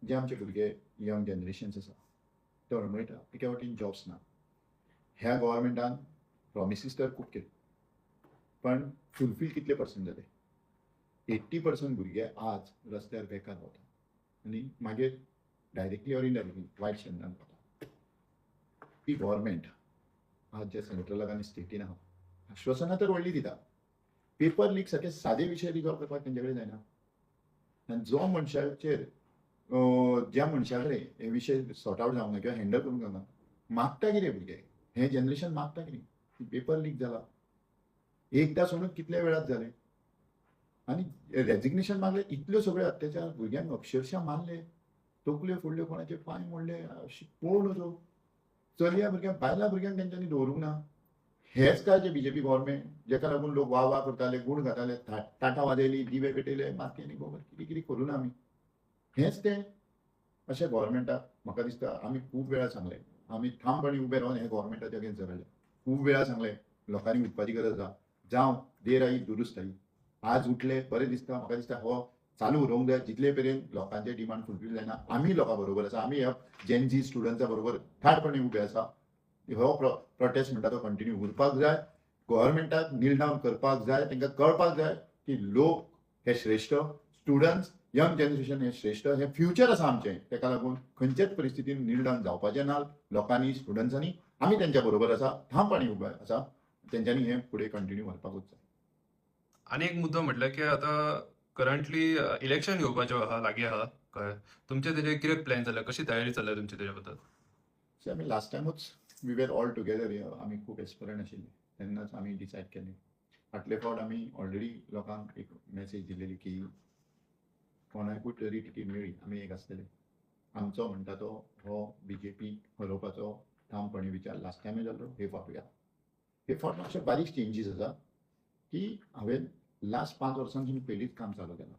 जे आमचे भुरगे यंग जनरेशन्स आसा ते अळमळटा एके वाटेन जॉब्स ना. ह्या गव्हर्मेंटान प्रॉमिसीस तर खूब केले पण फुलफील कितले पर्संट जाले? 80% भुरगे आज रस्त्यार बेकार वता आनी मागीर डायरेक्टली ऑर इनडायरेक्टली वायट शेंदान वता. ती गव्हर्मेंट आज जे सेंट्रलाक आनी स्टेटीन आहा आश्वासनां तर व्हडली दिता. पेपर लीक सारखे सादे विशय रिजॉल्व करपाक तेंचे कडेन जायना. आनी जो मनशाचेर ज्या मनशा कडेन हे विशय सॉर्ट आवट जावंक ना किंवा हँडल करूंक जावना मागता कितें भुरगे हे जनरेशन मागता कितें? पेपर लीक जाला एकदां सोडून कितल्या वेळात जाले आनी रेजिग्नेशन मागले इतल्यो सगळ्यो अत्याचार भुरग्यांक अक्षरशः मारले तकल्यो फोडल्यो कोणाचे पांय मोडले अशी पळोवन वचो चलया भुरग्यांक बायलां भुरग्यांक तेंच्यांनी दवरूंक ना. हेच काय जे बीजेपी गव्हर्मेंट जेका लागून लोक वा वा करताले गुण घाताले टाटा वाजयली दिवे पेटयले मारकेली गोबर कितें कितें करूं ना आमी हेच ते अशें गव्हर्मेंटाक म्हाका दिसता आमी खूब वेळा सांगले आमी ठामपणे उबे रावन हे गव्हर्मेंटाचे अगेन्स्ट झगडले खूब वेळा सांगले लोकांनी उठपाची गरज आसा जावं देर आई दुरुस्त आई आज उठले बरें दिसता म्हाका दिसता हो चालू उरोवंक जाय जितले पर्यंत लोकांचे डिमांड फुलफील जायना आमी लोकां बरोबर आसा आमी ह्या जेनजी स्टुडंट्सा बरोबर ठाणपणे उबे आसा. हो प्रोटेस्ट म्हणटा तो कंटिन्यू उरपाक जाय. गव्हर्मेंटाक नील डावन करपाक जाय तांकां कळपाक जाय की लोक हे श्रेष्ठ स्टुडंट्स यंग जनरेशन हे श्रेष्ठ हे फ्युचर आसा आमचें तेका लागून खंयच्याच परिस्थितीन नील डावन जावपाचें ना. लोकांनी स्टुडंट्सांनी आमी तेंच्या बरोबर आसा ठामपणे उबे आसा तेंच्यांनी हे फुडें कंटिन्यू व्हरपाकूच जाय. आणि एक मुद्दो म्हटल्यार की आता करंटली इलेक्शन येवपाचें आहा लागीं आहा कळ्ळें. तुमचे तेजे कितें प्लॅन जाल्या कशी तयारी चल्ल्या तुमची तेजे बद्दल? सो आमी लास्ट टायमूच वी वेर ऑल टुगेदर आमी खूब एस्पिरंट आशिल्ले तेन्नाच आमी डिसायड केलें. फाटले फावट आमी ऑलरेडी लोकांक एक मॅसेज दिलेली की कोणाकूय तरी टिकेट मेळ्ळी आमी एक आसतले. आमचो म्हणटा तो हो बीजेपी हरोवपाचो ठामपणे विचार लास्ट टायमूय जाल्लो हे फावटूय आहा. हे फावट मातशे बारीक चेंजीस आसा की हांवें लास्ट 5 वर्सांसून पयलींच काम चालू केलां.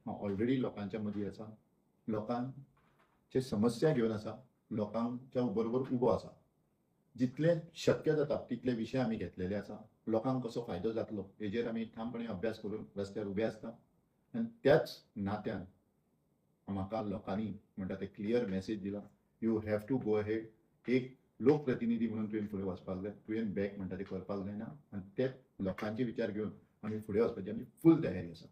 हांव ऑलरेडी लोकांच्या मदीं आसा लोकांचे समस्या घेवन आसा लोकांच्या बरोबर उबो आसा. जितले शक्य जाता तितले विशय आमी घेतलेले आसा. लोकांक कसो फायदो जातलो हेजेर आमी ठामपणे अभ्यास करून रस्त्यार उबे आसता आनी त्याच नात्यान म्हाका लोकांनी म्हणटा ते क्लियर मॅसेज दिला you have to go ahead. एक लोकप्रतिनिधी म्हणून तुवें फुडें वचपाक जाय तुवें बॅक म्हणटा ते करपाक जायना आनी ते लोकांचे विचार घेवन आमी फुडें वचपाची आमी फूल तयारी आसा.